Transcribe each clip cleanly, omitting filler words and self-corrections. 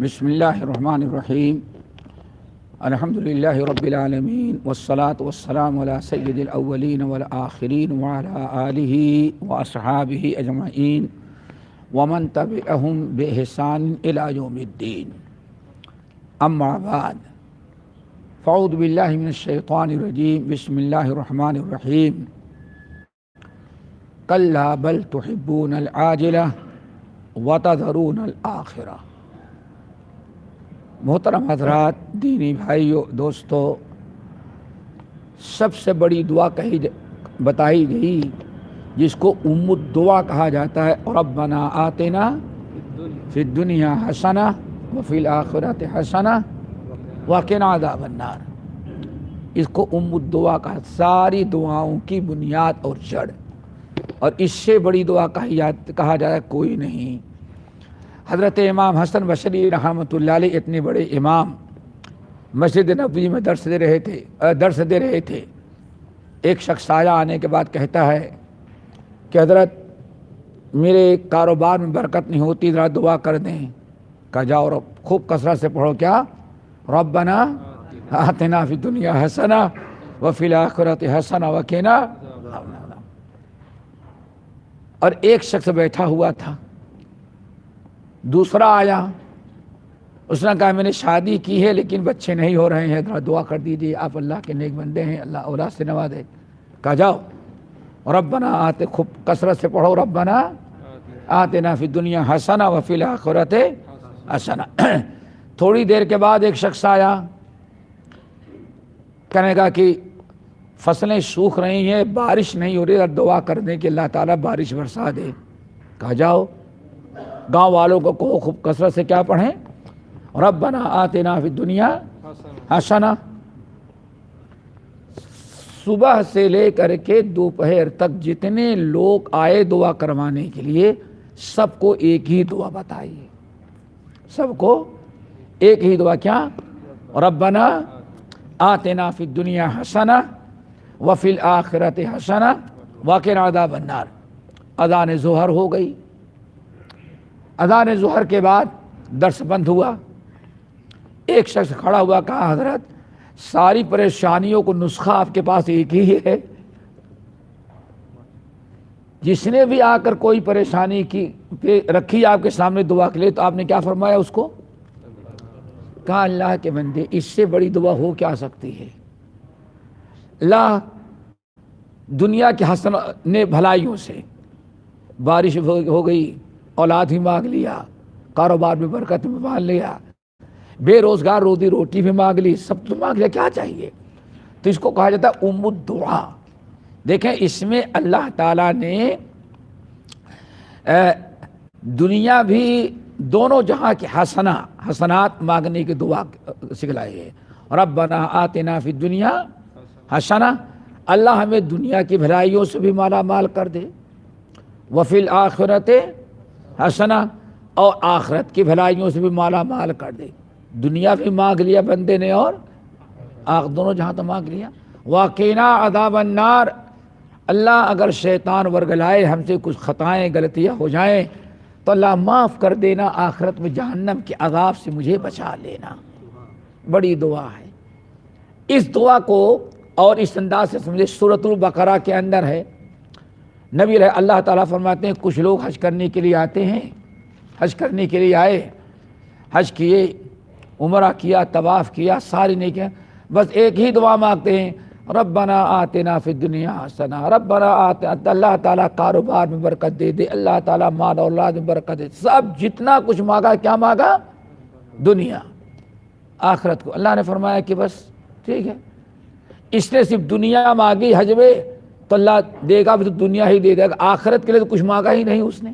بسم اللہ الرحمن الرحیم الحمدللہ رب العالمین والصلاة والسلام علی سید الاولین والآخرین وعلی آلہ واصحابہ اجمعین ومن تبعہم بإحسان الی یوم الدین اما بعد فاعوذ باللہ من الشیطان الرجیم بسم اللہ الرحمن الرحیم کلا بل تحبون العاجلہ وتذرون الآخرہ۔ محترم حضرات، دینی بھائیو، دوستو، سب سے بڑی دعا بتائی گئی جس کو ام الدعا کہا جاتا ہے، ربنا آتنا فی الدنیا حسنہ وفی الآخرۃ حسنہ وقنا عذاب النار۔ اس کو ام الدعا کہا، ساری دعاؤں کی بنیاد اور جڑ، اور اس سے بڑی دعا کہا جاتا ہے کوئی نہیں۔ حضرت امام حسن بصری رحمۃ اللہ علیہ اتنے بڑے امام مسجد نبوی میں درس دے رہے تھے۔ ایک شخص آیا، آنے کے بعد کہتا ہے کہ حضرت میرے کاروبار میں برکت نہیں ہوتی، ذرا دعا کر دیں۔ کہا جاؤ اور خوب کثرت سے پڑھو، کیا؟ ربنا آتنا فی الدنیا حسنہ وفی الآخرۃ حسنہ وقنا عذاب النار۔ اور ایک شخص بیٹھا ہوا تھا، دوسرا آیا، اس نے کہا میں نے شادی کی ہے لیکن بچے نہیں ہو رہے ہیں، ذرا دعا کر دیجیے، آپ اللہ کے نیک بندے ہیں، اللہ اولاد سے نوازے۔ کہا جاؤ ربنا آتے، خوب کثرت سے پڑھو، ربنا آتنا فی الدنیا حسنہ وفی الآخرۃ حسنہ۔ تھوڑی دیر کے بعد ایک شخص آیا، کہنے کا کہ فصلیں سوکھ رہی ہیں، بارش نہیں ہو رہی، دعا کر دیں کہ اللہ تعالیٰ بارش برسا دے۔ کہا جاؤ گاؤں والوں کو کہو خوب کثرت سے کیا پڑھیں، ربنا آتنا فی الدنیا حسنہ۔ صبح سے لے کر کے دوپہر تک جتنے لوگ آئے دعا کروانے کے لیے، سب کو ایک ہی دعا بتائیے، سب کو ایک ہی دعا، کیا؟ ربنا آتنا فی الدنیا حسنہ وفی الآخرۃ حسنہ وقنا عذاب النار۔ اذان ظہر ہو گئی۔ اذان ظہر کے بعد درس بند ہوا۔ ایک شخص کھڑا ہوا، کہا حضرت ساری پریشانیوں کو نسخہ آپ کے پاس ایک ہی ہے، جس نے بھی آ کر کوئی پریشانی کی رکھی آپ کے سامنے دعا کے لیے، تو آپ نے کیا فرمایا اس کو؟ کہا اللہ کے بندے، اس سے بڑی دعا ہو کیا سکتی ہے؟ اللہ دنیا کے حسن نے بھلائیوں سے، بارش ہو گئی، اولاد بھی مانگ لیا، کاروبار میں برکت بھی مانگ لیا، بے روزگار روزی روٹی بھی مانگ لی، سب تو مانگ لیا، کیا چاہیے؟ تو اس کو کہا جاتا ہے ام الدعا۔ دیکھیں اس میں اللہ تعالیٰ نے دنیا بھی، دونوں جہاں کی حسنات مانگنے کی دعا سکھلائی ہے۔ ربنا آتنا فی الدنیا حسنہ، اللہ ہمیں دنیا کی بھلائیوں سے بھی مالا مال کر دے، وفی الآخرۃ حسنہ، اور آخرت کی بھلائیوں سے بھی مالا مال کر دے۔ دنیا بھی مانگ لیا بندے نے اور دونوں جہاں تو مانگ لیا۔ وقنا عذاب النار، اللہ اگر شیطان ورگلائے ہم سے کچھ خطائیں غلطیاں ہو جائیں تو اللہ معاف کر دینا، آخرت میں جہنم کے عذاب سے مجھے بچا لینا۔ بڑی دعا ہے۔ اس دعا کو اور اس انداز سے سمجھے سورۃ البقرہ کے اندر ہے۔ نبی اللہ تعالیٰ فرماتے ہیں کچھ لوگ حج کرنے کے لیے آتے ہیں، حج کرنے کے لیے آئے، حج کیے، عمرہ کیا، طواف کیا، ساری نہیں کیا، بس ایک ہی دعا مانگتے ہیں، ربنا آتنا فی الدنیا حسنہ، ربنا آتنا، اللہ تعالیٰ کاروبار میں برکت دے دے، اللہ تعالیٰ مال اولاد میں برکت دے، سب جتنا کچھ مانگا، کیا مانگا؟ دنیا آخرت کو۔ اللہ نے فرمایا کہ بس ٹھیک ہے، اس نے صرف دنیا مانگی حج میں تو اللہ دے گا بھی، تو دنیا ہی دے دے گا، آخرت کے لیے تو کچھ مانگا ہی نہیں اس نے۔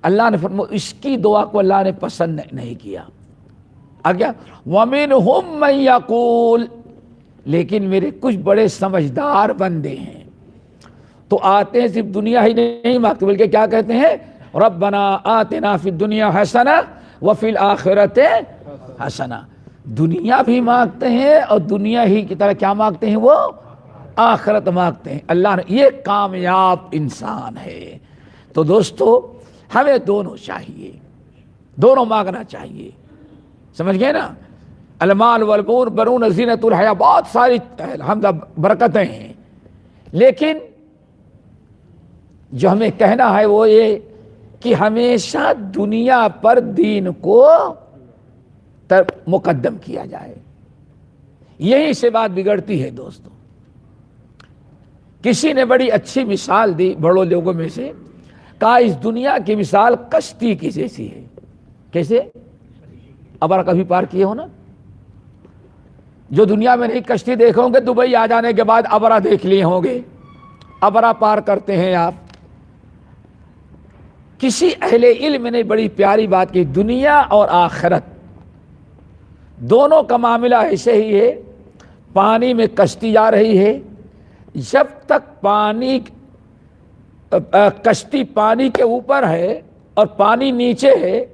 اللہ نے فرمایا اس کی دعا کو اللہ نے پسند نہیں کیا۔ آگیا وَمِنْهُمْ مَنْ يَقُولُ، لیکن میرے کچھ بڑے سمجھدار بندے ہیں تو آتے ہیں، صرف دنیا ہی نہیں مانگتے بلکہ کیا کہتے ہیں؟ ربنا آتنا فی الدنیا حسنہ وفی الآخرۃ حسنہ۔ دنیا بھی مانگتے ہیں اور دنیا ہی کی طرح کیا مانگتے ہیں؟ وہ آخرت مانگتے ہیں۔ اللہ نے، یہ کامیاب انسان ہے۔ تو دوستو ہمیں دونوں چاہیے، دونوں مانگنا چاہیے، سمجھ گئے نا؟ المال والبنون بنون زینت الحیاۃ، بہت ساری الحمدللہ برکتیں ہیں، لیکن جو ہمیں کہنا ہے وہ یہ کہ ہمیشہ دنیا پر دین کو مقدم کیا جائے۔ یہی سے بات بگڑتی ہے دوستو۔ کسی نے بڑی اچھی مثال دی بڑوں لوگوں میں سے، کہا اس دنیا کی مثال کشتی کی جیسی ہے۔ کیسے؟ ابرا کبھی پار کیے ہو نا؟ جو دنیا میں نہیں کشتی دیکھے ہوں گے، دبئی آ جانے کے بعد ابرا دیکھ لیے ہوں گے۔ ابرا پار کرتے ہیں آپ۔ کسی اہل علم نے بڑی پیاری بات کی، دنیا اور آخرت دونوں کا معاملہ ایسے ہی ہے۔ پانی میں کشتی جا رہی ہے، جب تک کشتی پانی کے اوپر ہے اور پانی نیچے ہے،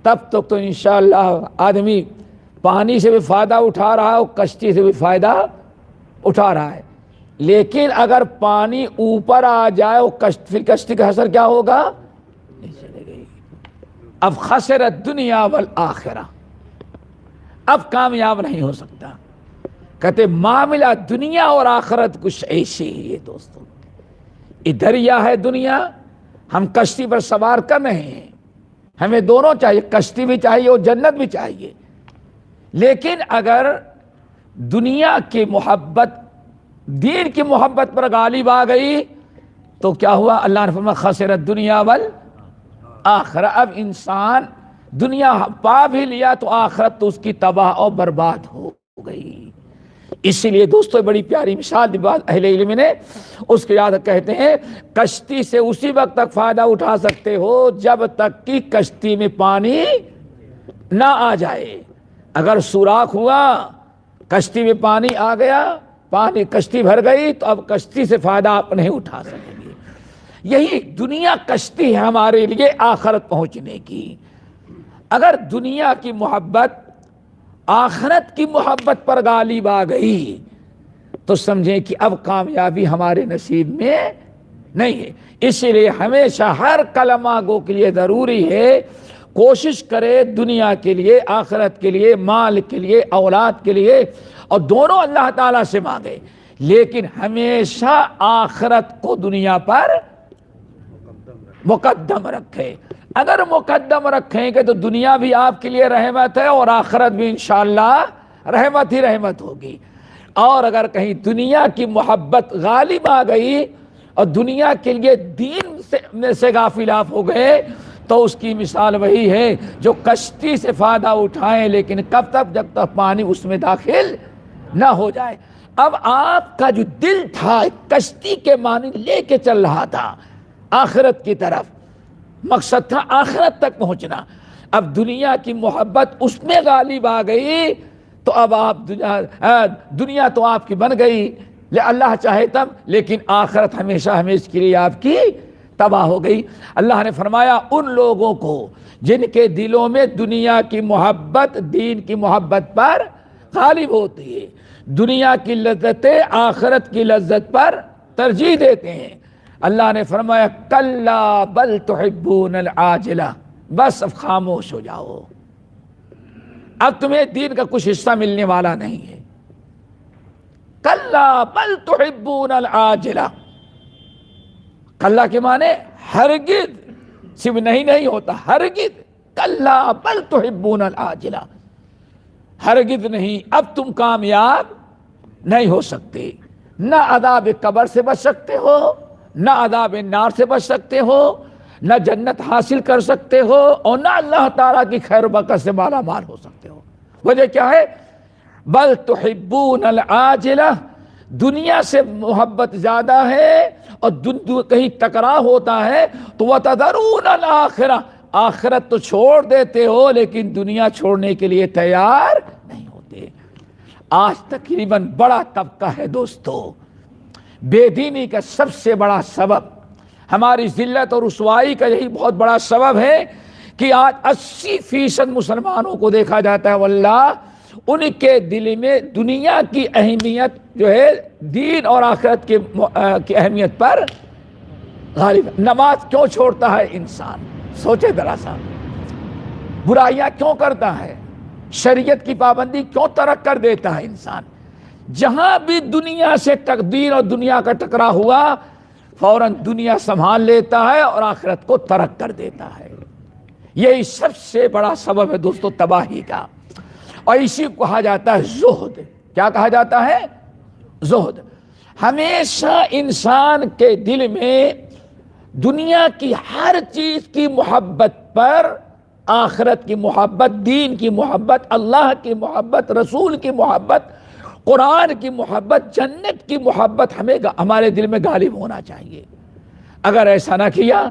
تب تک تو انشاءاللہ آدمی پانی سے بھی فائدہ اٹھا رہا ہے اور کشتی سے بھی فائدہ اٹھا رہا ہے۔ لیکن اگر پانی اوپر آ جائے پھر کشتی کا اثر کیا ہوگا؟ چلے گئی۔ اب خسرت دنیا والآخرہ، اب کامیاب نہیں ہو سکتا۔ کہتے معاملہ دنیا اور آخرت کچھ ایسی ہی ہے دوستو۔ یہ دریا ہے دنیا، ہم کشتی پر سوار کر رہے ہیں، ہمیں دونوں چاہیے، کشتی بھی چاہیے اور جنت بھی چاہیے۔ لیکن اگر دنیا کی محبت دین کی محبت پر غالب آ گئی تو کیا ہوا؟ اللہ نے فرمایا خسرت دنیا والآخرہ۔ اب انسان دنیا پا بھی لیا تو آخرت تو اس کی تباہ اور برباد ہو گئی۔ اسی لیے دوستو بڑی پیاری مثال دی بات اہل علم نے، اس کے یاد کہتے ہیں کشتی سے اسی وقت تک فائدہ اٹھا سکتے ہو جب تک کہ کشتی میں پانی نہ آ جائے۔ اگر سوراخ ہوا، کشتی میں پانی آ گیا، پانی کشتی بھر گئی، تو اب کشتی سے فائدہ آپ نہیں اٹھا سکیں گے۔ یہی دنیا کشتی ہے ہمارے لیے آخرت پہنچنے کی۔ اگر دنیا کی محبت آخرت کی محبت پر غالب آ گئی تو سمجھیں کہ اب کامیابی ہمارے نصیب میں نہیں ہے۔ اسی لیے ہمیشہ ہر کلمہ گو کے لیے ضروری ہے کوشش کرے دنیا کے لیے، آخرت کے لیے، مال کے لیے، اولاد کے لیے، اور دونوں اللہ تعالیٰ سے مانگے، لیکن ہمیشہ آخرت کو دنیا پر مقدم رکھے۔ اگر مقدم رکھیں گے تو دنیا بھی آپ کے لیے رحمت ہے اور آخرت بھی انشاءاللہ رحمت ہی رحمت ہوگی۔ اور اگر کہیں دنیا کی محبت غالب آ گئی اور دنیا کے لیے دین سے غافل آپ ہو گئے تو اس کی مثال وہی ہے جو کشتی سے فائدہ اٹھائیں، لیکن کب تک؟ جب تک پانی اس میں داخل نہ ہو جائے۔ اب آپ کا جو دل تھا کشتی کے معنی لے کے چل رہا تھا آخرت کی طرف، مقصد تھا آخرت تک پہنچنا، اب دنیا کی محبت اس میں غالب آ گئی تو اب آپ دنیا تو آپ کی بن گئی، اللہ چاہے تب، لیکن آخرت ہمیشہ ہمیشہ کے لیے آپ کی تباہ ہو گئی۔ اللہ نے فرمایا ان لوگوں کو جن کے دلوں میں دنیا کی محبت دین کی محبت پر غالب ہوتی ہے، دنیا کی لذتیں آخرت کی لذت پر ترجیح دیتے ہیں، اللہ نے فرمایا کلا بل تحبون العاجلہ، بس اب خاموش ہو جاؤ، اب تمہیں دین کا کچھ حصہ ملنے والا نہیں ہے۔ کلا بل تحبون العاجلہ، کلا کے معنی ہرگز، صرف نہیں ہوتا، ہرگز، کلا بل تحبون العاجلہ، ہرگز نہیں، اب تم کامیاب نہیں ہو سکتے، نہ عذاب قبر سے بچ سکتے ہو، نہ عذاب نار سے بچ سکتے ہو، نہ جنت حاصل کر سکتے ہو، اور نہ اللہ تعالیٰ کی خیر و برکت سے مالا مال ہو سکتے ہو۔ وجہ کیا ہے؟ بل تحبون العاجلہ، دنیا سے محبت زیادہ ہے، اور کہیں ٹکراؤ ہوتا ہے تو وتذرون الآخرہ، آخرت تو چھوڑ دیتے ہو لیکن دنیا چھوڑنے کے لیے تیار نہیں ہوتے۔ آج تقریباً بڑا طبقہ ہے دوستو، بے دینی کا سب سے بڑا سبب، ہماری ذلت اور رسوائی کا یہی بہت بڑا سبب ہے کہ آج 80% مسلمانوں کو دیکھا جاتا ہے واللہ ان کے دل میں دنیا کی اہمیت جو ہے دین اور آخرت کی اہمیت پر غالب۔ نماز کیوں چھوڑتا ہے انسان؟ سوچے ذرا سا، برائیاں کیوں کرتا ہے, شریعت کی پابندی کیوں ترک کر دیتا ہے انسان. جہاں بھی دنیا سے دین اور دنیا کا ٹکرا ہوا فوراً دنیا سنبھال لیتا ہے اور آخرت کو ترک کر دیتا ہے. یہی سب سے بڑا سبب ہے دوستو تباہی کا, اور اسی کو کہا جاتا ہے زہد. کیا کہا جاتا ہے؟ زہد. ہمیشہ انسان کے دل میں دنیا کی ہر چیز کی محبت پر آخرت کی محبت, دین کی محبت, اللہ کی محبت, رسول کی محبت, قرآن کی محبت, جنت کی محبت ہمارے دل میں غالب ہونا چاہیے. اگر ایسا نہ کیا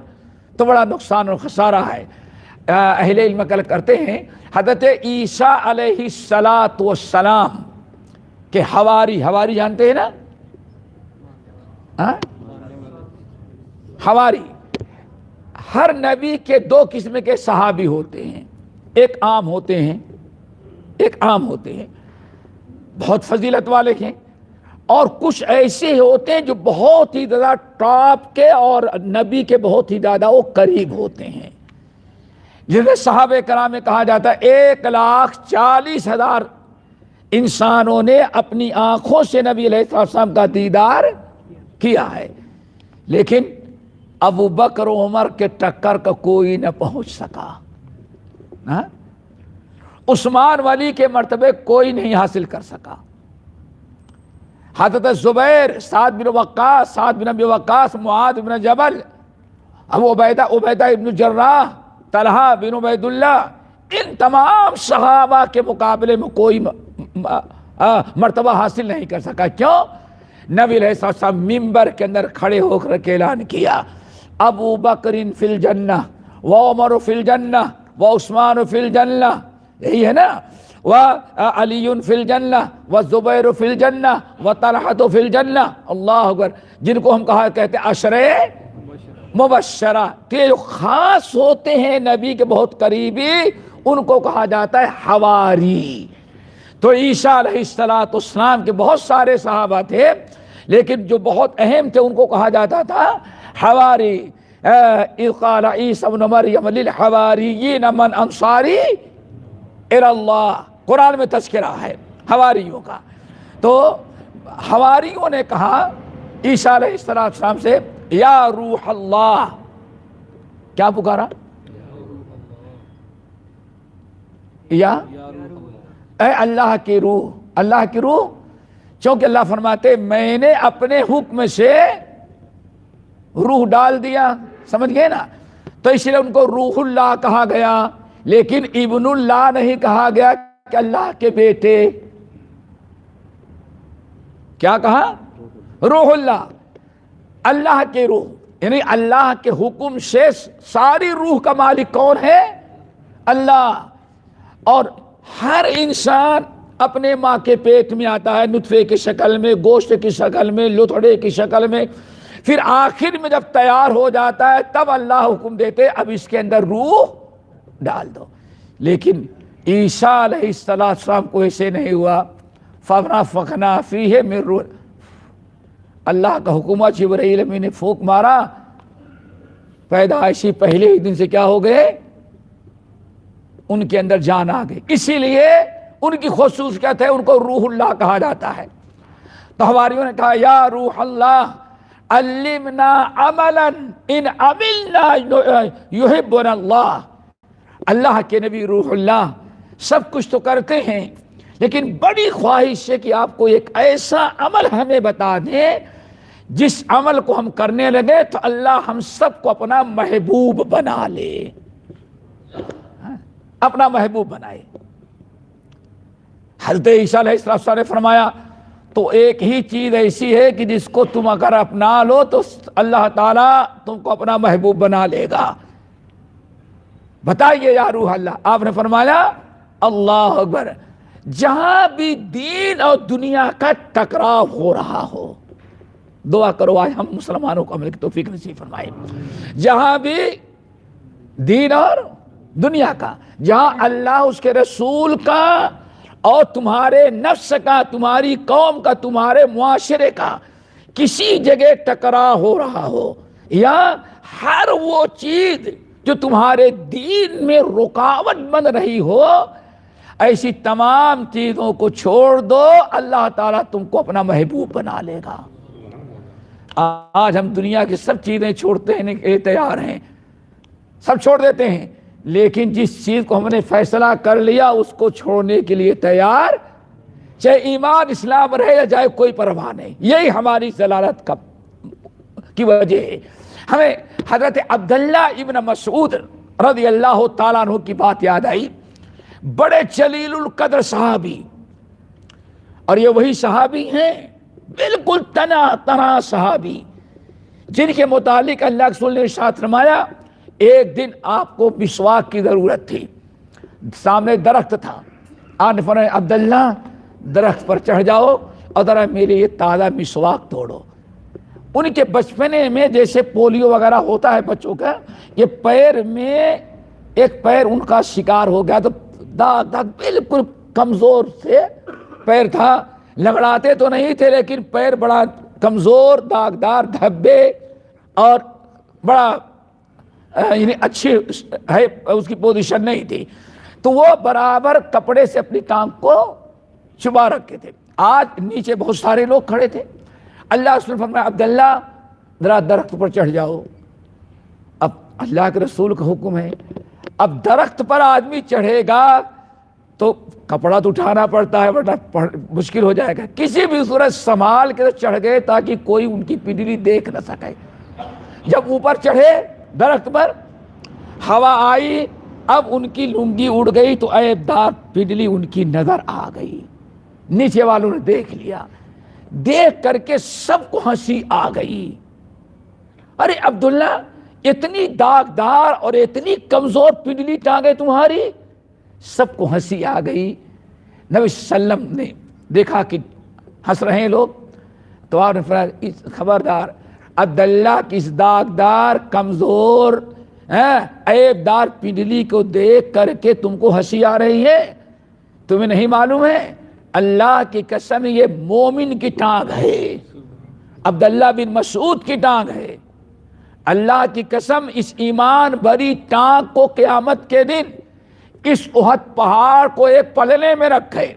تو بڑا نقصان اور خسارہ ہے. اہل علم نقل کرتے ہیں حضرت عیسیٰ علیہ السلام کے حواری جانتے ہیں نا, حواری. ہر نبی کے دو قسم کے صحابی ہوتے ہیں, ایک عام ہوتے ہیں بہت فضیلت والے ہیں, اور کچھ ایسے ہوتے ہیں جو بہت ہی زیادہ ٹاپ کے اور نبی کے بہت ہی زیادہ وہ قریب ہوتے ہیں, جنہیں صحابہ کرام میں کہا جاتا ہے 1,40,000 انسانوں نے اپنی آنکھوں سے نبی علیہ السلام کا دیدار کیا ہے, لیکن ابو بکر و عمر کے ٹکر کا کوئی نہ پہنچ سکا. عثمان ولی کے مرتبے کوئی نہیں حاصل کر سکا. حضرت زبیر, سعد بن ابی وقاص, معاذ بن جبل, ابو عبیدہ ابن جراح, طلحہ بن عبید اللہ, ان تمام صحابہ کے مقابلے میں کوئی مرتبہ حاصل نہیں کر سکا. کیوں؟ نبی علیہ السلام ممبر کے اندر کھڑے ہو کر کے اعلان کیا ابو بکر فی الجنہ و عمر فی الجنہ و عثمان فی الجنہ, یہی ہے نا, و علی فی الجنہ و زبیر فی الجنہ و طلحہ فی الجنہ. اللہ اکبر. جن کو ہم کہتے ہیں عشرے مبشرہ, کہ جو خاص ہوتے ہیں نبی کے بہت قریبی, ان کو کہا جاتا ہے حواری. تو عیسیٰ علیہ السلام کے بہت سارے صحابہ تھے, لیکن جو بہت اہم تھے ان کو کہا جاتا تھا حواری. اذ قال عیسی ابن مریم للحواریین من انصاری الی اللہ, قرآن میں تذکرہ ہے حواریوں کا. تو حواریوں نے کہا عیسیٰ علیہ السلام سے یا روح اللہ, کیا پکارا؟ یا اے اللہ کی روح. اللہ کی روح, چونکہ اللہ فرماتے میں نے اپنے حکم سے روح ڈال دیا, سمجھ گئے نا, تو اس لیے ان کو روح اللہ کہا گیا, لیکن ابن اللہ نہیں کہا گیا کہ اللہ کے بیٹے. کیا کہا؟ روح اللہ, اللہ کے روح, یعنی اللہ کے حکم سے ساری روح کا مالک کون ہے؟ اللہ. اور ہر انسان اپنے ماں کے پیٹ میں آتا ہے نطفے کی شکل میں, گوشت کی شکل میں, لتھڑے کی شکل میں, پھر آخر میں جب تیار ہو جاتا ہے تب اللہ حکم دیتے اب اس کے اندر روح ڈال دو. لیکن عیسیٰ علیہ السلام کو ایسے نہیں ہوا. فَنَفَخْنَا فِيهِ مِن روح, اللہ کا حکم ہوا, جبرائیل امین نے پھونک مارا, پیدائشی پہلے ہی دن سے کیا ہو گئے؟ ان کے اندر جان آ گئی. اسی لیے ان کی خصوصیت ہے, ان کو روح اللہ کہا جاتا ہے. تو حواریوں نے کہا یا روح اللہ علمنا عملا ان عملنا یحبنا اللہ. اللہ کے نبی روح اللہ سب کچھ تو کرتے ہیں, لیکن بڑی خواہش ہے کہ آپ کو ایک ایسا عمل ہمیں بتا دیں جس عمل کو ہم کرنے لگے تو اللہ ہم سب کو اپنا محبوب بنا لے, اپنا محبوب بنائے. حضرت عیسیٰ علیہ السلام نے فرمایا تو ایک ہی چیز ایسی ہے کہ جس کو تم اگر اپنا لو تو اللہ تعالیٰ تم کو اپنا محبوب بنا لے گا. بتائیے یا روح اللہ. آپ نے فرمایا اللہ اکبر. جہاں بھی دین اور دنیا کا ٹکراؤ ہو رہا ہو, دعا کرو آج ہم مسلمانوں کو عمل کی توفیق نصیب فرمائے. جہاں بھی دین اور دنیا کا, جہاں اللہ اس کے رسول کا اور تمہارے نفس کا, تمہاری قوم کا, تمہارے معاشرے کا کسی جگہ ٹکراؤ ہو رہا ہو, یا ہر وہ چیز جو تمہارے دین میں رکاوٹ بن رہی ہو، ایسی تمام چیزوں کو چھوڑ دو، اللہ تعالیٰ تم کو اپنا محبوب بنا لے گا۔ آج ہم دنیا کی سب چیزیں چھوڑتے ہیں، تیار ہیں، سب چھوڑ دیتے ہیں، لیکن جس چیز کو ہم نے فیصلہ کر لیا اس کو چھوڑنے کے لیے تیار، چاہے ایمان اسلام رہے یا جائے، کوئی پرواہ نہیں۔ یہی ہماری ضلالت کی وجہ ہے۔ ہمیں حضرت عبداللہ ابن مسعود رضی اللہ تعالیٰ عنہ کی بات یاد آئی، بڑے جلیل القدر صحابی، اور یہ وہی صحابی ہیں بالکل تنہا صحابی جن کے متعلق اللہ کے رسول نے ارشاد فرمایا، ایک دن آپ کو مسواک کی ضرورت تھی، سامنے درخت تھا، آپ نے فرمایا عبداللہ درخت پر چڑھ جاؤ اور ذرا میرے یہ تازہ مسواک توڑو۔ ان کے بچپنے میں جیسے پولیو وغیرہ ہوتا ہے بچوں کا، یہ پیر میں ایک پیر ان کا شکار ہو گیا، تو داغ داغ بالکل کمزور سے پیر تھا، لگڑاتے تو نہیں تھے لیکن پیر بڑا کمزور، داغدار، دھبے، اور بڑا یعنی اچھی ہے اس کی پوزیشن نہیں تھی، تو وہ برابر کپڑے سے اپنی ٹانگ کو چھپا رکھے تھے۔ آج نیچے بہت سارے لوگ کھڑے تھے، اللہ رسول فرمایا عبداللہ ذرا درخت پر چڑھ جاؤ۔ اب اللہ کے رسول کا حکم ہے، اب درخت پر آدمی چڑھے گا تو کپڑا تو اٹھانا پڑتا ہے ورنہ مشکل ہو جائے گا، کسی بھی صورت سنبھال کے چڑھ گئے تاکہ کوئی ان کی پنڈلی دیکھ نہ سکے۔ جب اوپر چڑھے درخت پر، ہوا آئی، اب ان کی لنگی اڑ گئی تو عیب دار پنڈلی ان کی نظر آ گئی، نیچے والوں نے دیکھ لیا، دیکھ کر کے سب کو ہنسی آ گئی، ارے عبداللہ اتنی داغدار اور اتنی کمزور پنڈلی ٹانگیں تمہاری، سب کو ہنسی آ گئی۔ نبی صلی اللہ علیہ وسلم نے دیکھا کہ ہنس رہے ہیں لوگ، تو آپ نے فرمایا خبردار، عبداللہ کی اس داغدار کمزور عیب دار پنڈلی کو دیکھ کر کے تم کو ہنسی آ رہی ہے، تمہیں نہیں معلوم ہے اللہ کی قسم یہ مومن کی ٹانگ ہے، عبداللہ بن مسعود کی ٹانگ ہے، اللہ کی قسم اس ایمان بھری ٹانگ کو قیامت کے دن اس احد پہاڑ کو ایک پلڑے میں رکھے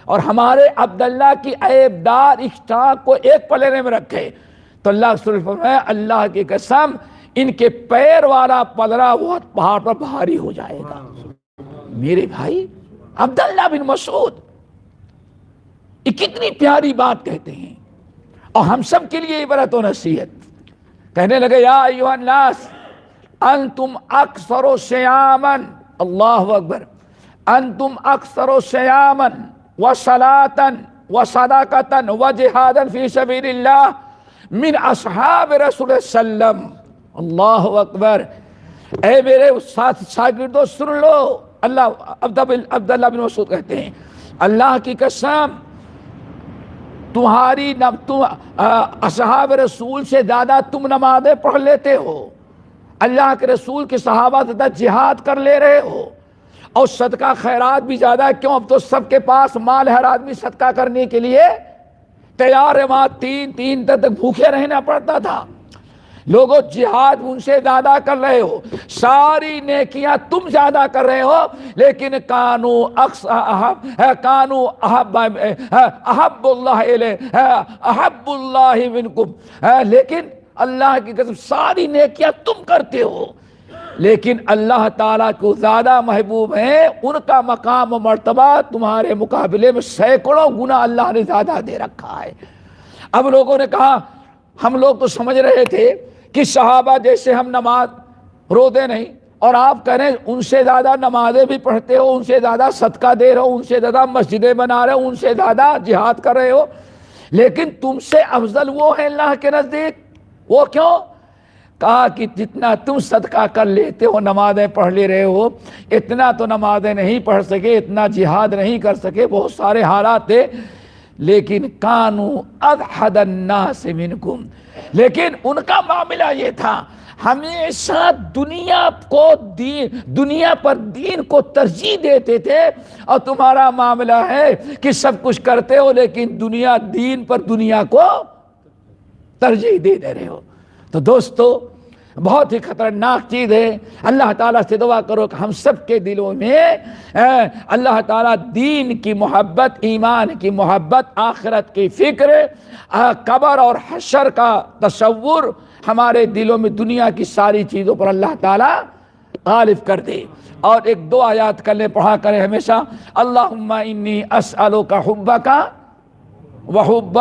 اور ہمارے عبداللہ کی عیب دار اس ٹانگ کو ایک پلڑے میں رکھے، تو اللہ رسول فرمایا اللہ کی قسم ان کے پیر والا پلڑا وہ پہاڑ پر بھاری ہو جائے گا۔ میرے بھائی عبداللہ بن مسعود یہ کتنی پیاری بات کہتے ہیں، اور ہم سب کے لیے عبرت و نصیحت۔ کہنے لگے یا ایھا الناس انتم اکثر صیاما، اللہ اکبر، انتم اکثر صیاما وصلاۃ وصدقۃ وجہادا فی سبیل اللہ من اصحاب رسول وسلم، اللہ اکبر۔ اے میرے شاگردوں سن لو، عبداللہ بن مسعود کہتے ہیں اللہ کی قسم تمہاری اصحاب رسول سے زیادہ تم نمازیں پڑھ لیتے ہو، اللہ کے رسول کے صحابہ سے زیادہ جہاد کر لے رہے ہو، اور صدقہ خیرات بھی زیادہ، کیوں اب تو سب کے پاس مال، ہر آدمی صدقہ کرنے کے لیے تیار ہے، وہاں تین دن تک بھوکے رہنا پڑتا تھا، لوگوں جہاد ان سے زیادہ کر رہے ہو، ساری نیکیاں تم زیادہ کر رہے ہو، لیکن احب اللہ منکم، لیکن اللہ کی قسم ساری نیکیاں تم کرتے ہو، لیکن اللہ تعالیٰ کو زیادہ محبوب ہیں، ان کا مقام و مرتبہ تمہارے مقابلے میں سینکڑوں گنا اللہ نے زیادہ دے رکھا ہے۔ اب لوگوں نے کہا ہم لوگ تو سمجھ رہے تھے کہ صحابہ جیسے ہم نماز روتے نہیں، اور آپ کہہ رہے ہیں ان سے زیادہ نمازیں بھی پڑھتے ہو، ان سے زیادہ صدقہ دے رہے ہو، ان سے زیادہ مسجدیں بنا رہے ہو، ان سے زیادہ جہاد کر رہے ہو، لیکن تم سے افضل وہ ہے اللہ کے نزدیک۔ وہ کیوں؟ کہا کہ جتنا تم صدقہ کر لیتے ہو، نمازیں پڑھ لے رہے ہو، اتنا تو نمازیں نہیں پڑھ سکے، اتنا جہاد نہیں کر سکے، بہت سارے حالات تھے، لیکن کانوا اضحد الناس منکم، لیکن ان کا معاملہ یہ تھا ہمیشہ دنیا پر دین کو ترجیح دیتے تھے، اور تمہارا معاملہ ہے کہ سب کچھ کرتے ہو لیکن دین پر دنیا کو ترجیح دے رہے ہو۔ تو دوستو بہت ہی خطرناک چیز ہے۔ اللہ تعالیٰ سے دعا کرو کہ ہم سب کے دلوں میں اللہ تعالیٰ دین کی محبت، ایمان کی محبت، آخرت کی فکر، قبر اور حشر کا تصور ہمارے دلوں میں دنیا کی ساری چیزوں پر اللہ تعالیٰ غالب کر دے۔ اور ایک دو آیات پڑھا کریں ہمیشہ، اللہم انی اسألک حبک وحب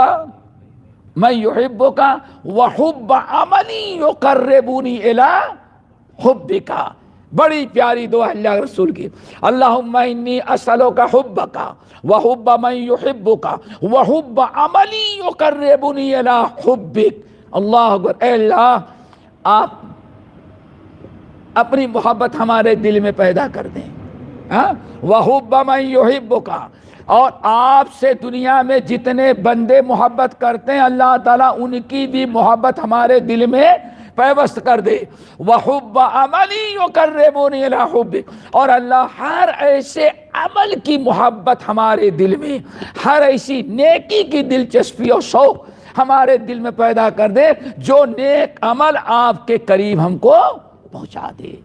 من یحبک وحب عمل یقربنی الی حبک۔ بڑی پیاری دعا اللہ کے رسول کی، اللہم انی اسألک حبک وحب من یحبک وحب عمل یقربنی الی حبک۔ اللہ اکبر، اے اللہ آپ اپنی محبت ہمارے دل میں پیدا کر دیں، وحب من یحبک، اور آپ سے دنیا میں جتنے بندے محبت کرتے ہیں اللہ تعالیٰ ان کی بھی محبت ہمارے دل میں پیوست کر دے، وحب عمل یقربنی الی حبک، اور اللہ ہر ایسے عمل کی محبت ہمارے دل میں، ہر ایسی نیکی کی دلچسپی اور شوق ہمارے دل میں پیدا کر دے جو نیک عمل آپ کے قریب ہم کو پہنچا دے۔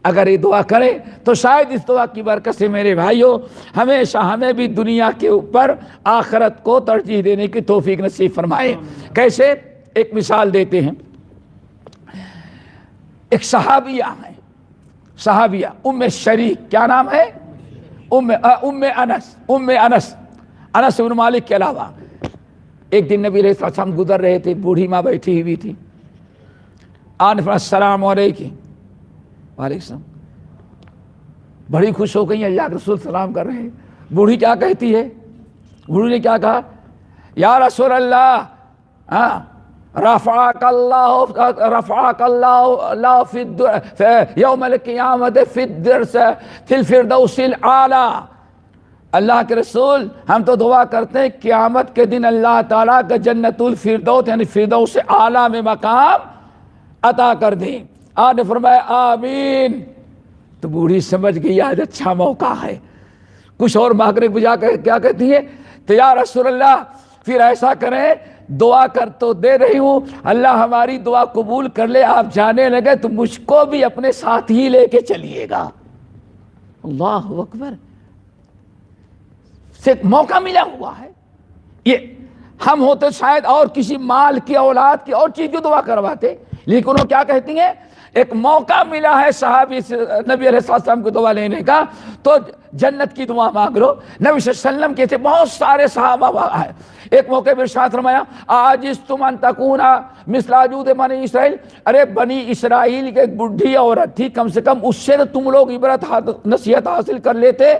اگر یہ دعا کریں تو شاید اس دعا کی برکت سے میرے بھائیوں ہمیشہ ہمیں بھی دنیا کے اوپر آخرت کو ترجیح دینے کی توفیق نصیب فرمائے۔ کیسے؟ ایک مثال دیتے ہیں۔ ایک صحابیہ ہے، صحابیہ ام شریک، کیا نام ہے؟ ام انس بن مالک کے علاوہ ایک دن نبی علیہ السلام گزر رہے تھے، بوڑھی ماں بیٹھی ہوئی تھی، السلام علیکم، وعلیکم السلام، بڑی خوش ہو گئی، اللہ کے رسول سلام کر رہے ہیں۔ بوڑھی کیا کہتی ہے؟ بوڑھی نے کیا کہا؟ یا رسول اللہ، رفعک اللہ فی یوم القیامت فی الفردوس الاعلی۔ اللہ کے رسول ہم تو دعا کرتے ہیں قیامت کے دن اللہ تعالیٰ کا جنت الفردوس یعنی فردوس اعلیٰ میں مقام عطا کر دیں۔ آپ نے فرمایا آمین۔ تو بوڑھی سمجھ گئی آج اچھا موقع ہے، کچھ اور مانگنے بجا کر کیا کہتی ہے؟ تو یا رسول اللہ پھر ایسا کریں، دعا کر تو دے رہی ہوں، اللہ ہماری دعا قبول کر لے، آپ جانے لگے تو مجھ کو بھی اپنے ساتھ ہی لے کے چلیے گا۔ اللہ اکبر، سے موقع ملا ہوا ہے۔ یہ ہم ہوتے شاید اور کسی مال کی، اولاد کی اور چیز کی دعا کرواتے، لیکن وہ کیا کہتی ہیں؟ ایک موقع ملا ہے صحابی سے نبی علیہ السلام کو دعا لینے کا تو جنت کی دعا مانگ لو۔ نبی صلی اللہ علیہ وسلم کے تھے بہت سارے صحابہ ہیں، ایک موقع پر ارشاد فرمایا عاجزتم ان تکون مثل عجوز بنی اسرائیل، ارے بنی اسرائیل کے ایک بڈھی عورت تھی، کم سے کم اس سے تو تم لوگ عبرت نصیحت حاصل کر لیتے۔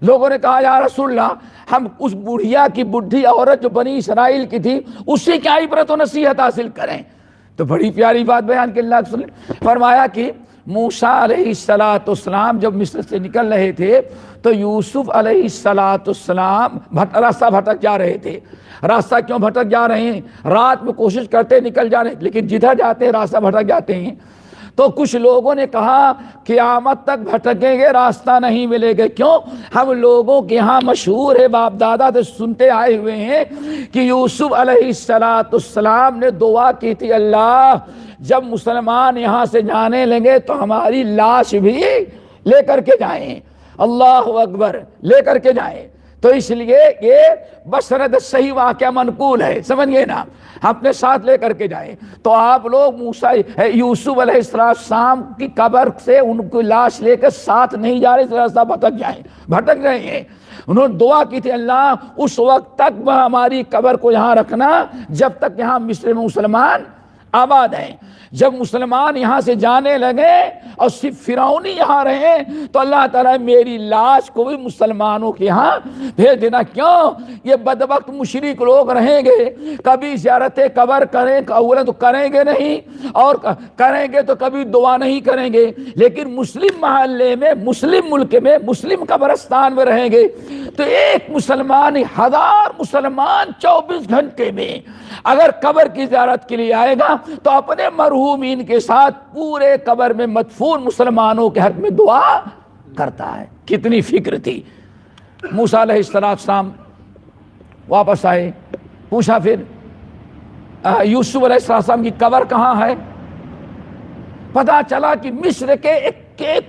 لوگوں نے کہا یا رسول اللہ ہم اس بڑھیا کی بڈھی عورت جو بنی اسرائیل کی تھی اس سے کیا عبرت و نصیحت حاصل کریں؟ تو بڑی پیاری بات بیان کی اللہ کے رسول، فرمایا کہ موسیٰ علیہ السلام جب مصر سے نکل رہے تھے تو یوسف علیہ السلام راستہ بھٹک جا رہے تھے۔ راستہ کیوں بھٹک جا رہے ہیں؟ رات میں کوشش کرتے نکل جا رہے ہیں لیکن جدھر جاتے ہیں راستہ بھٹک جاتے ہیں۔ تو کچھ لوگوں نے کہا قیامت تک بھٹکیں گے، راستہ نہیں ملے گا۔ کیوں؟ ہم لوگوں کے ہاں مشہور ہے، باپ دادا سے سنتے آئے ہوئے ہیں کہ یوسف علیہ السلام نے دعا کی تھی، اللہ جب مسلمان یہاں سے جانے لگے تو ہماری لاش بھی لے کر کے جائیں، اللہ اکبر، لے کر کے جائیں۔ تو اس لیے یہ بسند صحیح واقعہ منقول ہے، سمجھ گئے نا، اپنے ساتھ لے کر کے جائیں۔ تو آپ لوگ یوسف علیہ السلام کی قبر سے ان کی لاش لے کر ساتھ نہیں جا رہے، راستہ بھٹک رہے ہیں۔ انہوں نے دعا کی تھی اللہ اس وقت تک ہماری قبر کو یہاں رکھنا جب تک یہاں مصر میں مسلمان آباد ہیں۔ جب مسلمان یہاں سے جانے لگے اور صرف فرعونی یہاں رہے تو اللہ تعالیٰ میری لاش کو بھی مسلمانوں کے یہاں بھیج دینا۔ کیوں؟ یہ بدبخت مشرک لوگ رہیں گے، کبھی زیارت قبر کریں اولا تو کریں گے نہیں، اور کریں گے تو کبھی دعا نہیں کریں گے، لیکن مسلم محلے میں، مسلم ملک میں، مسلم قبرستان میں رہیں گے تو ایک مسلمان 1000 مسلمان 24 گھنٹے میں اگر قبر کی زیارت کے لیے آئے گا تو اپنے مرحومین کے ساتھ پورے قبر میں مدفون مسلمانوں کے حق میں دعا کرتا ہے۔ کتنی فکر تھی۔ موسیٰ علیہ السلام واپس آئے، پوچھا پھر یوسف علیہ السلام کی قبر کہاں ہے؟ پتا چلا کہ مصر کے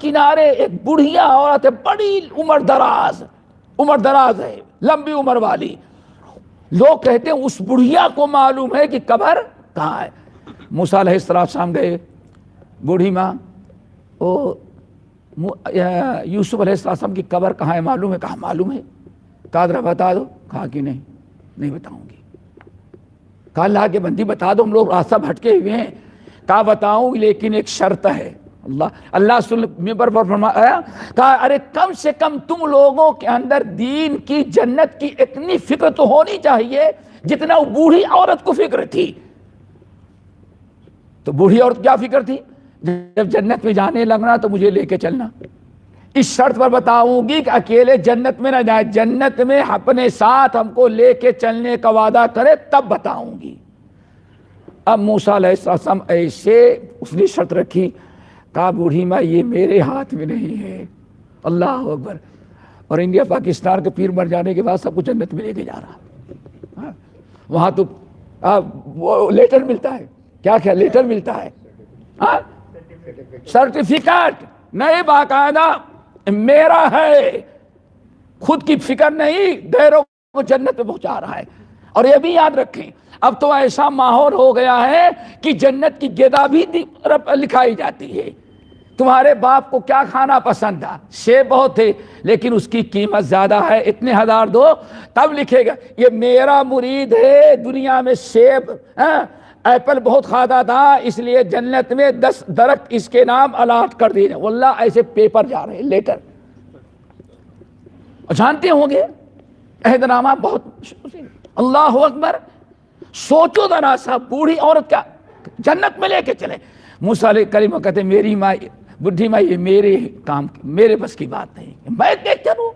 کنارے ایک بڑھیا عورت ہے، بڑی عمر دراز ہے، لمبی عمر والی. لوگ کہتے ہیں اس بڑھیا کو معلوم ہے کہ قبر کہاں ہے. موسیٰ علیہ السلام گئے، بوڑھی ماں یوسف علیہ السلام کی قبر کہاں ہے معلوم ہے؟ کہاں معلوم ہے. کہا ذرا بتا دو. کہا کہ نہیں بتاؤں گی. کہا اللہ کے بندی بتا دو، ہم لوگ راستہ بھٹکے ہوئے ہیں. کہا بتاؤں لیکن ایک شرط ہے. اللہ ممبر پر فرمایا، کہا ارے کم سے کم تم لوگوں کے اندر دین کی، جنت کی اتنی فکر تو ہونی چاہیے جتنا وہ بوڑھی عورت کو فکر تھی. تو بوڑھی عورت کیا فکر تھی؟ جب جنت میں جانے لگنا تو مجھے لے کے چلنا. اس شرط پر بتاؤں گی کہ اکیلے جنت میں نہ جائے، جنت میں اپنے ساتھ ہم کو لے کے چلنے کا وعدہ کرے تب بتاؤں گی. اب موسیٰ علیہ السلام ایسے اس نے شرط رکھی. کہا بوڑھی ماں یہ میرے ہاتھ میں نہیں ہے. اللہ اکبر. اور انڈیا پاکستان کے پیر مر جانے کے بعد سب کچھ جنت میں لے کے جا رہا. وہاں تو وہ لیٹر ملتا ہے. کیا لیٹر ملتا ہے؟ سرٹیفکیٹ نہیں، باقاعدہ میرا ہے، خود کی فکر نہیں، غیروں کو جنت میں پہنچا رہا ہے. اور یہ بھی یاد رکھیں اب تو ایسا ماحول ہو گیا ہے کہ جنت کی غذا بھی لکھائی جاتی ہے. تمہارے باپ کو کیا کھانا پسند تھا؟ سیب بہت تھے لیکن اس کی قیمت زیادہ ہے، اتنے ہزار دو، تب لکھے گا یہ میرا مرید ہے، دنیا میں سیب ایپل بہت کھاتا تھا اس لیے جنت میں 10 درخت اس کے نام الاٹ کر دیے. واللہ ایسے پیپر جا رہے ہیں لیٹر. جانتے ہوں گے عہد نامہ بہت. اللہ اکبر. سوچو ذرا سا، بوڑھی عورت کا جنت میں لے کے چلے. موسیٰ علیہ السلام کہتے میری ماں، بڈھی ماں، یہ میرے بس کی بات نہیں، میں دیکھ چلوں.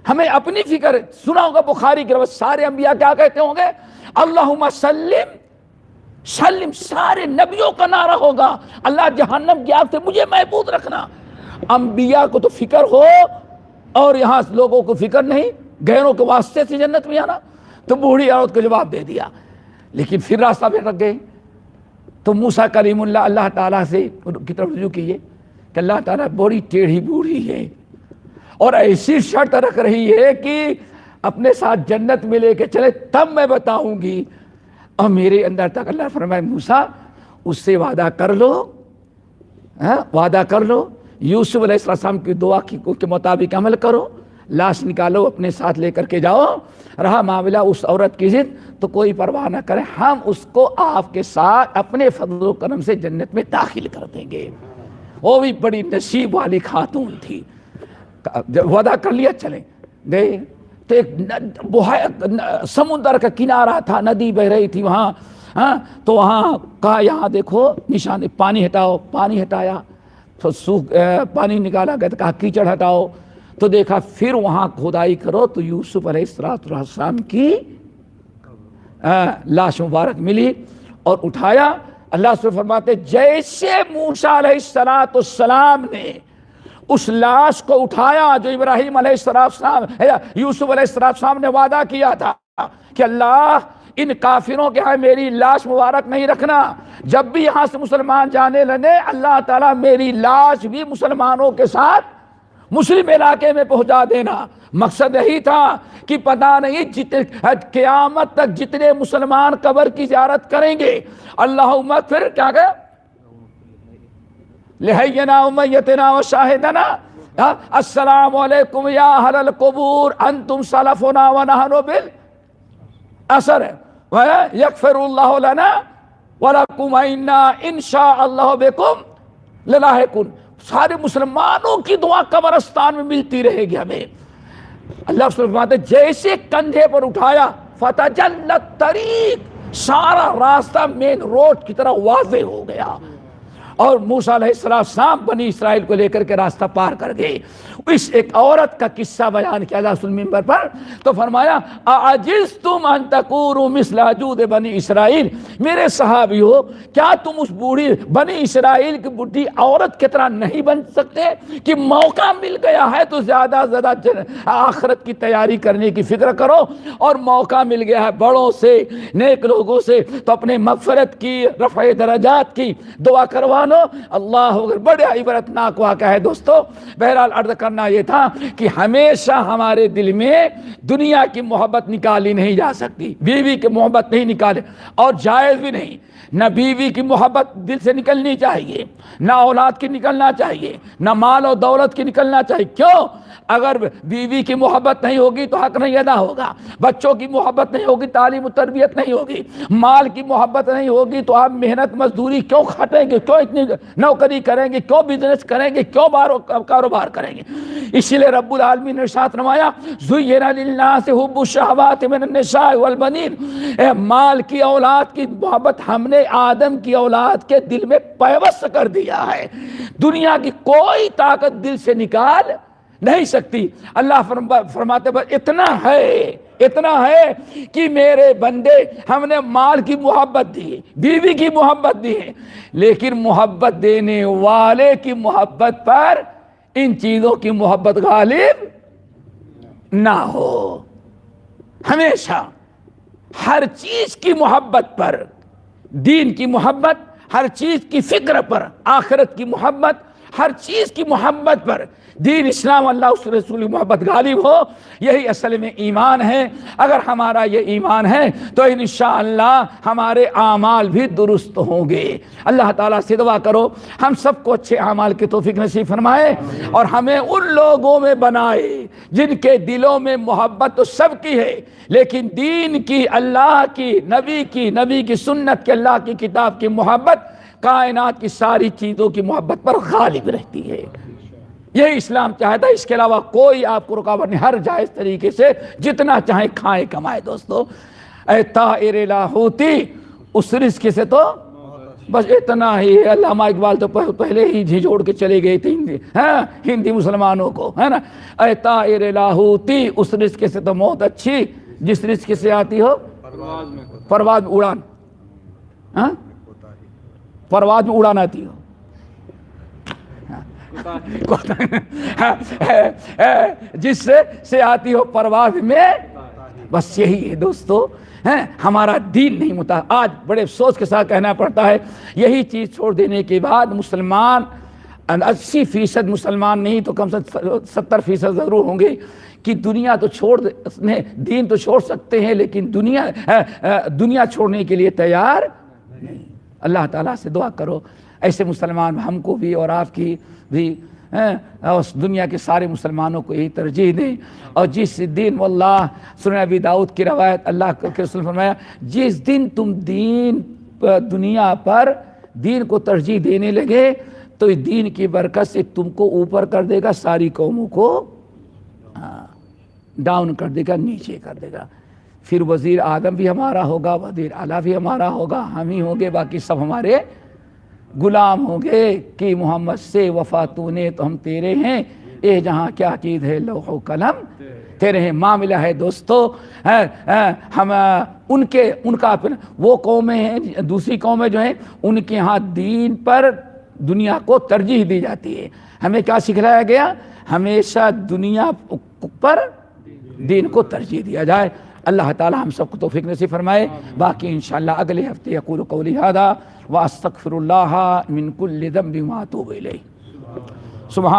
ہمیں اپنی فکر. سنا ہوگا بخاری کے روایت سارے انبیاء کیا کہتے ہوں گے؟ اللہم سلم سلم. سارے نبیوں کا نعرہ ہوگا اللہ جہنم کی آگ سے مجھے محفوظ رکھنا. انبیاء کو تو فکر ہو اور یہاں لوگوں کو فکر نہیں، غیروں کے واسطے سے جنت میں آنا. تو بوڑھی عورت کو جواب دے دیا. لیکن پھر راستہ پہ رکھ گئے. تو موسیٰ کلیم اللہ تعالیٰ سے کی طرف رجوع کیے کہ اللہ تعالیٰ بڑی ٹیڑھی بوڑھی ہے اور ایسی شرط رکھ رہی ہے کہ اپنے ساتھ جنت میں لے کے چلے تب میں بتاؤں گی. اور میرے اندر تک اللہ فرمائے موسیٰ اس سے وعدہ کر لو، وعدہ کر لو، یوسف علیہ السلام کی دعا کے مطابق عمل کرو، لاش نکالو اپنے ساتھ لے کر کے جاؤ. رہا معاملہ اس عورت کی ضد تو کوئی پرواہ نہ کرے، ہم اس کو آپ کے ساتھ اپنے فضل و کرم سے جنت میں داخل کر دیں گے. وہ بھی بڑی نصیب والی خاتون تھی. جب وعدہ کر لیا چلے گئے تو ایک سمندر کا کنارہ تھا، ندی بہ رہی تھی وہاں. تو وہاں کہا یہاں دیکھو نشان، پانی ہٹاؤ. پانی ہٹایا تو پانی نکالا گیا تو کہا کیچڑ ہٹاؤ. تو دیکھا پھر وہاں کھدائی کرو تو یوسف علیہ السلام کی لاش مبارک ملی اور اٹھایا. اللہ سے فرماتے جیسے موسیٰ علیہ السلام نے اس لاش کو اٹھایا جو ابراہیم علیہ السلام یوسف علیہ السلام نے وعدہ کیا تھا کہ اللہ ان کافروں کے ہاں میری لاش مبارک نہیں رکھنا، جب بھی یہاں سے مسلمان جانے لگے اللہ تعالیٰ میری لاش بھی مسلمانوں کے ساتھ مسلم علاقے میں پہنچا دینا. مقصد یہی تھا کہ پتہ نہیں قیامت تک جتنے مسلمان قبر کی زیارت کریں گے اللہم پھر کیا کہ لحینا ومیتنا وشاہدنا السلام علیکم یا اہل القبور انتم سلفنا ونحن بالاثر یغفر اللہ لنا ولکم انا انشاء اللہ بکم للاحقون. سارے مسلمانوں کی دعا قبرستان میں ملتی رہے گی ہمیں. اللہ فرماتے جیسے کندھے پر اٹھایا فتجلت طریق، سارا راستہ مین روڈ کی طرح واضح ہو گیا اور موسیٰ علیہ السلام بنی اسرائیل کو لے کر کے راستہ پار کر گئے. اس ایک عورت کا قصہ بیان کیا اللہ رسول ممبر پر تو فرمایا اعجزتم ان تکونوا مثل عجوز بنی اسرائیل. میرے صحابی ہو کیا تم اس بوڑھی بنی اسرائیل کی بڈھی عورت کی طرح نہیں بن سکتے کہ موقع مل گیا ہے تو زیادہ زیادہ آخرت کی تیاری کرنے کی فکر کرو اور موقع مل گیا ہے بڑوں سے نیک لوگوں سے تو اپنے مغفرت کی رفع درجات کی دعا کروا مسلمانوں اللہ اگر بڑے عبرتناک واقعہ ہے دوستو۔ بہرحال عرض کرنا یہ تھا کہ ہمیشہ ہمارے دل میں دنیا کی محبت نکالی نہیں جا سکتی، بیوی کی محبت نہیں نکالے، اور جائز بھی نہیں۔ نہ بیوی کی محبت دل سے نکلنی چاہیے، نہ اولاد کی نکلنا چاہیے، نہ مال و دولت کی نکلنا چاہیے۔ کیوں؟ اگر بیوی کی محبت نہیں ہوگی تو حق نہیں ادا ہوگا، بچوں کی محبت نہیں ہوگی تعلیم و تربیت نہیں ہوگی، مال کی محبت نہیں ہوگی تو آپ محنت مزدوری کیوں کھٹیں گے، کیوں اتنی نوکری کریں گے، کیوں بزنس کریں گے، کیوں کاروبار کریں گے۔ اسی لیے رب العالمین نے ارشاد فرمایا زُيِّنَ لِلنَّاسِ حُبُّ الشَّهَوَاتِ مِنَ النِّسَاءِ وَالْبَنِينَ، مال کی اولاد کی محبت ہم نے آدم کی اولاد کے دل میں پیوست کر دیا ہے، دنیا کی کوئی طاقت دل سے نکال نہیں سکتی۔ اللہ فرماتے ہیں اتنا ہے کہ میرے بندے ہم نے مال کی محبت دی، بیوی کی محبت دی ہے، لیکن محبت دینے والے کی محبت پر ان چیزوں کی محبت غالب نہ ہو۔ ہمیشہ ہر چیز کی محبت پر، دین کی محبت، ہر چیز کی فکر پر، آخرت کی محبت، ہر چیز کی محبت پر دین اسلام اللہ اس رسول کی محبت غالب ہو، یہی اصل میں ایمان ہے۔ اگر ہمارا یہ ایمان ہے تو انشاءاللہ ہمارے اعمال بھی درست ہوں گے۔ اللہ تعالیٰ سے دعا کرو ہم سب کو اچھے اعمال کی توفیق نصیب فرمائے، اور ہمیں ان لوگوں میں بنائے جن کے دلوں میں محبت تو سب کی ہے، لیکن دین کی، اللہ کی، نبی کی سنت کی، اللہ کی کتاب کی محبت کائنات کی ساری چیزوں کی محبت پر غالب رہتی ہے۔ یہی اسلام چاہتا ہے، اس کے علاوہ کوئی آپ کو رکاوٹ نہیں، ہر جائز طریقے سے جتنا چاہیں کھائیں کمائیں۔ دوستو اے طائر لاہوتی، اس رزق سے تو بس اتنا ہی ہے۔ علامہ اقبال تو پہلے ہی جھنجھوڑ کے چلے گئے تھے ہندی مسلمانوں کو، ہے نا۔ اے طائر لاہوتی، اس رزق سے تو موت اچھی جس رزق سے آتی ہو پرواز میں اڑان، پرواز میں اڑان آتی ہو، جس سے آتی ہو پرواز میں، بس یہی ہے دوستو۔ ہمارا دین نہیں متا، آج بڑے افسوس کے ساتھ کہنا پڑتا ہے یہی چیز چھوڑ دینے کے بعد مسلمان 80% مسلمان نہیں تو کم سے 70% ضرور ہوں گے کہ دنیا تو دین تو چھوڑ سکتے ہیں، لیکن دنیا چھوڑنے کے لیے تیار نہیں۔ اللہ تعالیٰ سے دعا کرو ایسے مسلمان ہم کو بھی اور آپ کی بھی، اور دنیا کے سارے مسلمانوں کو یہی ترجیح دیں۔ اور جس دن واللہ سنن ابی داؤد کی روایت، اللہ کے رسول فرمایا جس دن تم دنیا پر دین کو ترجیح دینے لگے تو دین کی برکت سے تم کو اوپر کر دے گا، ساری قوموں کو ڈاؤن کر دے گا، نیچے کر دے گا۔ پھر وزیر اعظم بھی ہمارا ہوگا، وزیر اعلیٰ بھی ہمارا ہوگا، ہم ہی ہوں گے، باقی سب ہمارے غلام ہوں گے کہ محمد سے وفا تو نے تو ہم تیرے ہیں، اے جہاں کیا چیز ہے لوح و قلم تیرے ہیں۔ معاملہ ہے دوستو ہم ان کا وہ قومیں ہیں، دوسری قومیں جو ہیں ان کے ہاں دین پر دنیا کو ترجیح دی جاتی ہے۔ ہمیں کیا سکھلایا گیا؟ ہمیشہ دنیا پر دین کو ترجیح دیا جائے۔ اللہ تعالی ہم سب کو توفیق نصیب فرمائے۔ باقی انشاءاللہ اگلے ہفتے اقول قولی ھذا واستغفر اللہ من کل ذنب واتوب الیہ۔ سبحان